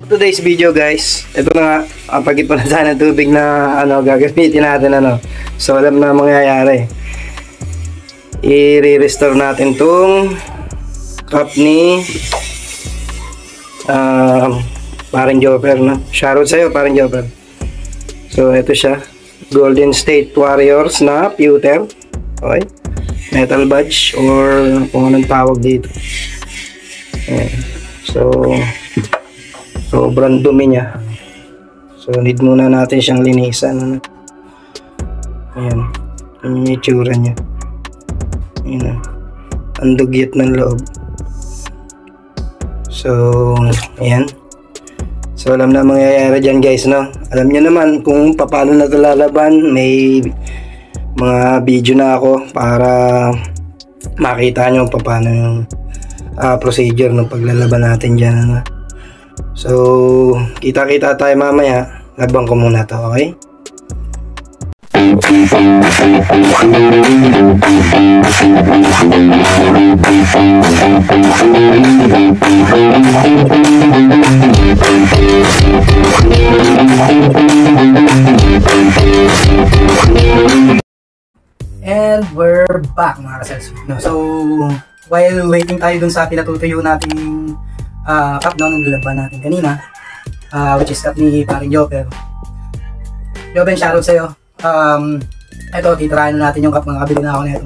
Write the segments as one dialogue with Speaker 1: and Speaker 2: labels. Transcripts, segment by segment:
Speaker 1: Today's video guys, ito na nga ang pag-ipon na ng tubig na gagamitin natin So alam na mangyayari. I-restore natin tong cup ni Paring Jopper, no? Shoutout sa'yo, Paring Jopper. So ito siya, Golden State Warriors na pewter. Okay, metal badge or kung anong tawag dito. Ayan. So sobrang dumi niya. So need muna natin siyang linisan. Ayan, yung itsura niya. Ayan, ang dugyot ng loob. So ayan. So alam na mangyayari dyan guys, no? Alam niyo naman kung paano na ito lalaban. May mga video na ako para makita nyo paano yung procedure ng paglalaban natin dyan, So kita-kita tayo mamaya. Labang ko muna to, okay? And we're back mga ka-Cellsweet. So while waiting tayo dun sa pinatutuyo nating cup na nilalaban natin kanina, which is cup ni Paring Jopper. Joben, shoutout sa'yo. Ito, titirahin na natin yung cup. Nakabili na ako na ito.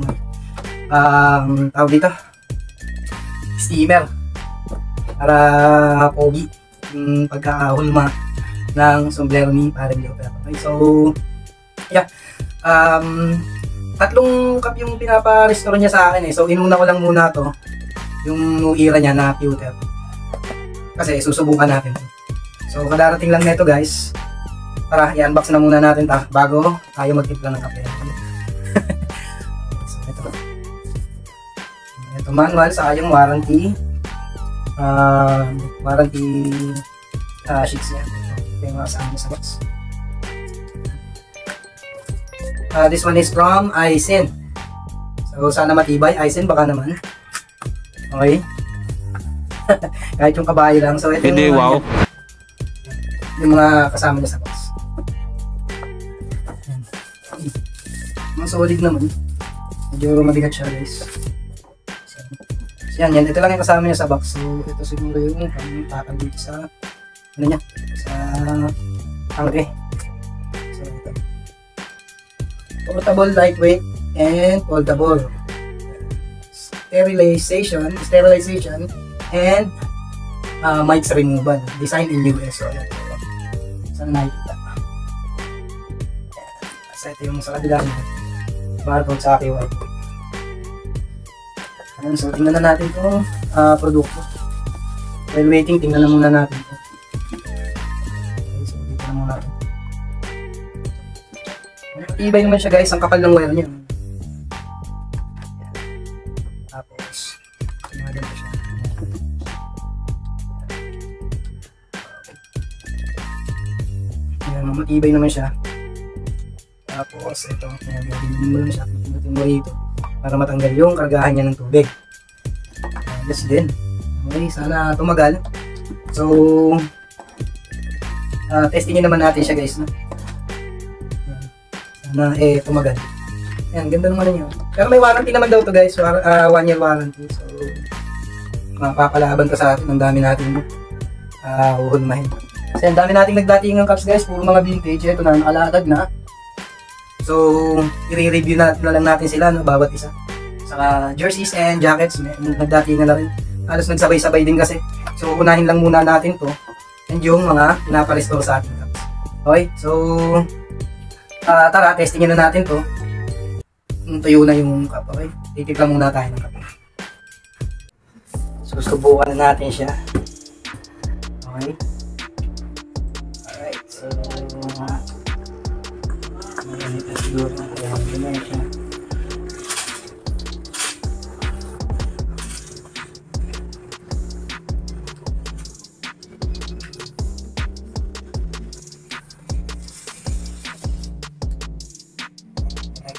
Speaker 1: Tawag dito, steamer, para pogi yung pagkahulma ng sombrero ni Paring Jopper. Okay, so yeah, tatlong cup yung pinapa-restore niya sa akin So inuna ko lang muna to, yung nuira niya na pewter, kasi susubukan natin. So kadarating lang nito guys. Tara, i-unbox na muna natin bago tayo magtimpla ng kape. So ito manual sa yung warranty sheets niya. Ito yung mga kasama sa box. This one is from Aisin. So sana matibay. Aisin baka naman. Okay. Kahit yung kabayo lang. So ito yung, wow, yung mga kasama niya sa box. Mga solid naman. Medyo mabigat siya guys. So yan. Ito lang yung kasama niya sa box. So ito siguro yung takal dito sa niya, sa tangke. So ito, portable, lightweight, and foldable. Sterilization, and mics removal. Design in US. So saan nakikita? Kasi ito yung sa kabila niya, barcode sa aking white. So tingnan na natin itong produkto. While waiting, tingnan na muna natin ito. Okay, so dito na muna natin. Matibay naman siya guys, ang kapal ng wire niya. Tapos tingnan pa siya. Ayan, matibay naman siya. Tapos ito, pinagagawin mo lang siya, pinutin mo rito para matanggal yung kargahan niya ng tubig. Yes din. Okay, sana tumagal. So testingin naman natin siya guys, no? Sana tumagal. Ayan, ganda naman niya. Pero may warranty naman daw to guys, 1 year warranty. So mapapalaban ka sa atin, ang dami natin uhulmahin. Kasi ang dami nating nagdating ng cups guys, puro mga vintage. Ito na, nakalatag na. So, i-review na lang natin sila, no, bawat isa. Saka jerseys and jackets, nagdating na rin. Halos nagsabay-sabay din kasi. So, unahin lang muna natin to. And yung mga pinapa-restore sa ating cups. Okay, so tara, testingin na natin to. Tuyo na yung cup, okay? Titikla muna tayo ng cup. So, subukan na natin siya. Okay. Alright, so ganito siguro na siya.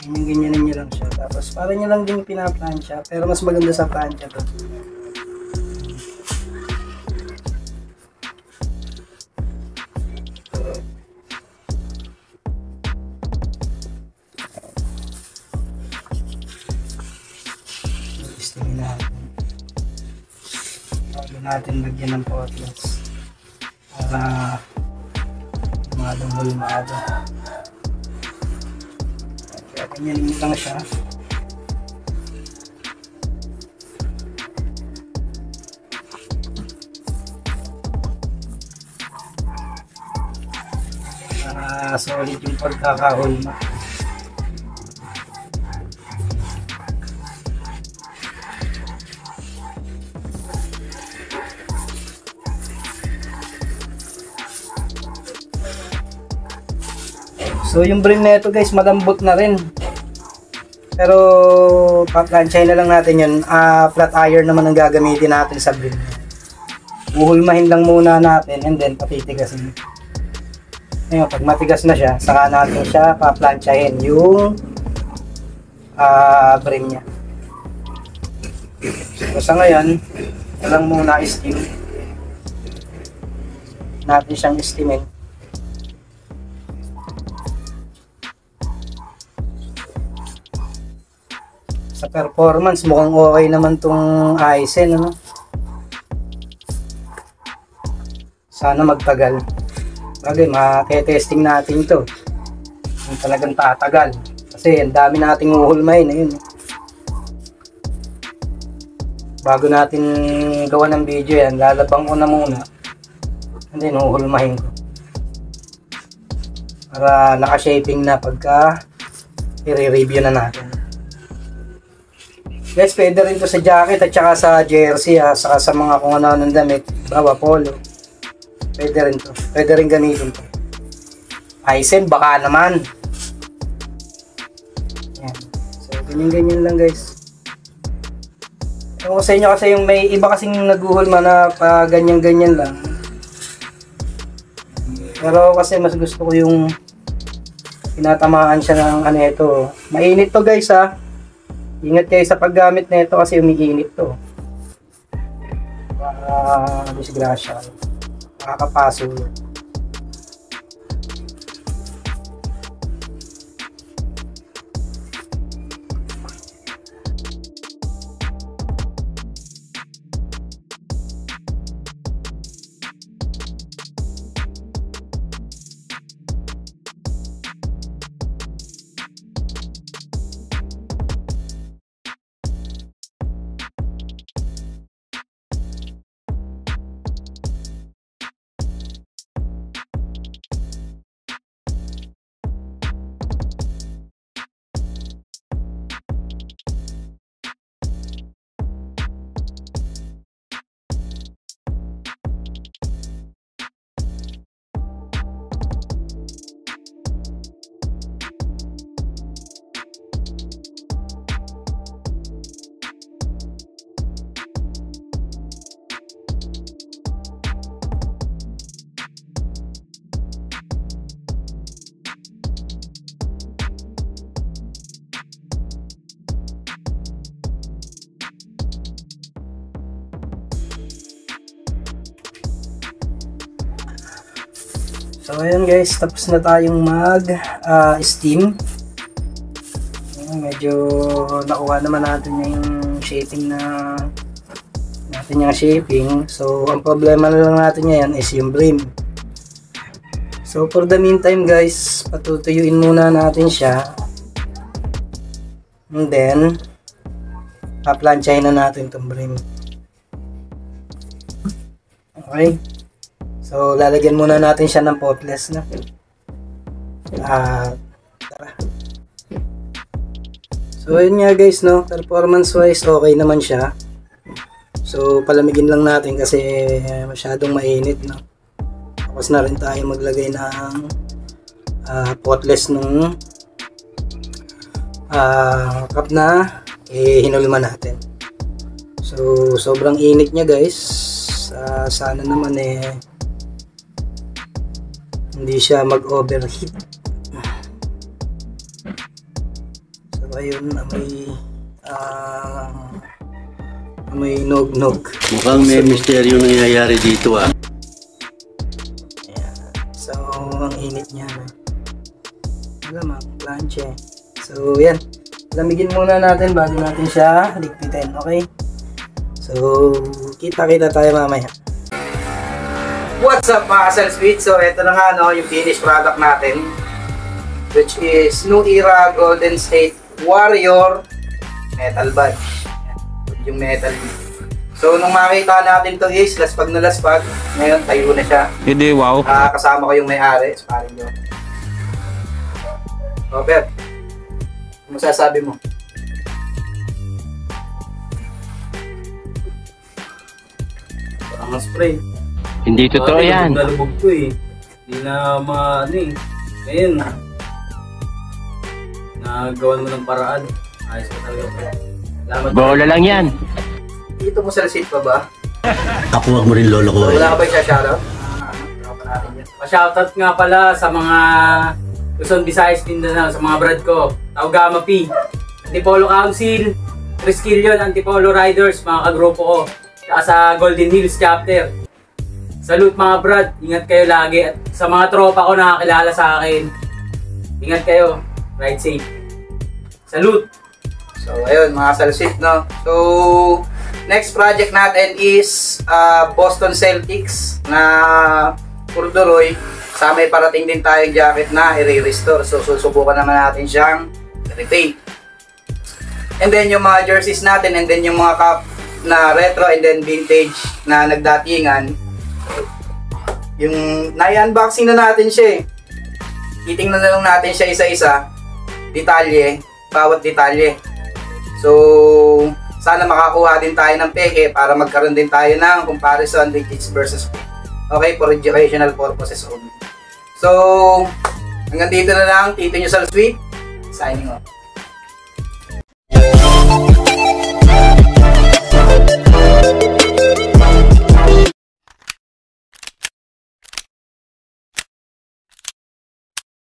Speaker 1: Ganyan niya lang siya. Tapos para niya lang din pinaplansya, pero mas maganda sa plansya to. i-steam natin. Bago natin lagyan ng potless para hulmado. Kaya ganyan lang siya. Para solid yung pagkakahulma. So yung brim na ito guys, malambot na rin. Pero pa-planchahin na lang natin yun. Flat iron naman ang gagamitin natin sa brim. Uhulmahin lang muna natin and then patitigasin. Ngayon, pag matigas na siya, saka natin siya pa-planchahin yung brim niya. So sa ngayon, lang muna steam. Natin siyang steamin. Sa performance, mukhang okay naman tong Aizen, ano? Sana magtagal. Bagay, maketesting natin ito. Yung talagang tatagal. Kasi ang dami nating uhulmahin, ayun. Bago natin gawa ng video yan, lalabang ko na muna. And then, uhulmahin ko. Para naka-shaping na pagka i-review na natin. Guys, pwede rin to sa jacket at saka sa jersey, saka sa mga kung ano ng damit, bawa polo. Pwede rin to. Pwede rin gamitin to. Aizen, baka naman. Yan. So, ganyan-ganyan lang guys. Ewan ko sa inyo kasi yung may iba kasing naguhulma na pa ganyan-ganyan lang. Pero kasi mas gusto ko yung pinatamaan siya ng ano ito. Mainit to guys ha. Ingat kayo sa paggamit na ito kasi umiinit to. Disgrasya. Makakapaso. So ayan guys, tapos na tayong mag-steam. Medyo nakuha naman natin yung shaping na natin yung shaping. So ang problema na lang natin ngayon is yung brim. So for the meantime guys, patutuyuin muna natin siya. And then pa-planchahin na natin itong brim. Okay. So, lalagyan muna natin siya ng potless na. Tara. So, yun nga guys, no? Performance wise, okay naman siya. So, palamigin lang natin kasi masyadong mainit, no? Tapos na rin tayo maglagay ng potless nung cup na hinulma natin. So, sobrang init niya guys. Sana naman hindi siya mag-overheat. So ayun, may nog-nog.
Speaker 2: Mukhang may misteryo nangyayari dito
Speaker 1: Ayan. So ang init niya. Wala, planche. So yan. lamigin muna natin bago natin siya ligpitin, okay? So, kita-kita tayo mamaya. What's up mga Kasal Sweet? So, ito na nga no, yung finished product natin, which is New Era Golden State Warrior Metal Badge. Yung metal. So, nung makita natin to is laspag na laspag. Ngayon, tayo na siya.
Speaker 3: Hindi, wow.
Speaker 1: Kasama ko yung may-ari. Sparring nyo. Robert, ano masasabi mo?
Speaker 4: Ang spray.
Speaker 3: Hindi totoo yan.
Speaker 4: Nalubog ko eh. Hindi na ano eh. Ngayon, nagawan mo ng paraan. Ayos ka talaga. Salamat.
Speaker 3: Bola lang yan.
Speaker 1: Dito mo sa receipt pa ba?
Speaker 2: Ako wag mo rin lolo ko
Speaker 1: Wala
Speaker 2: eh.
Speaker 1: ka ba siya shoutout?
Speaker 4: Pa-shoutout nga pala sa mga Luzon, Visayas, Mindanao, sa mga brad ko. Taugama P, Antipolo Council, Triskelion, Antipolo Riders, mga kagrupo ko. Saka sa Golden Hills Chapter. Salute mga brad, ingat kayo lagi. At sa mga tropa ko nakakilala sa akin, ingat kayo, ride safe. Salute!
Speaker 1: So, ayun mga salsit, no? So, next project natin is Boston Celtics na Corduroy. Sa may parating din tayong jacket na i-restore. So, susubukan naman natin siyang repaint. And then, yung mga jerseys natin, and then yung mga cup na retro and then vintage na nagdatingan. Yung nai-unboxing na natin siya eh. Titingnan na lang natin siya isa-isa. Detalye, bawat detalye. So, sana makakuha din tayo ng peke para magkaroon din tayo ng comparison vintage versus fake. Okay, for educational purposes only. So, hanggang dito na lang. Tito nyo sa Sweet. Signing off.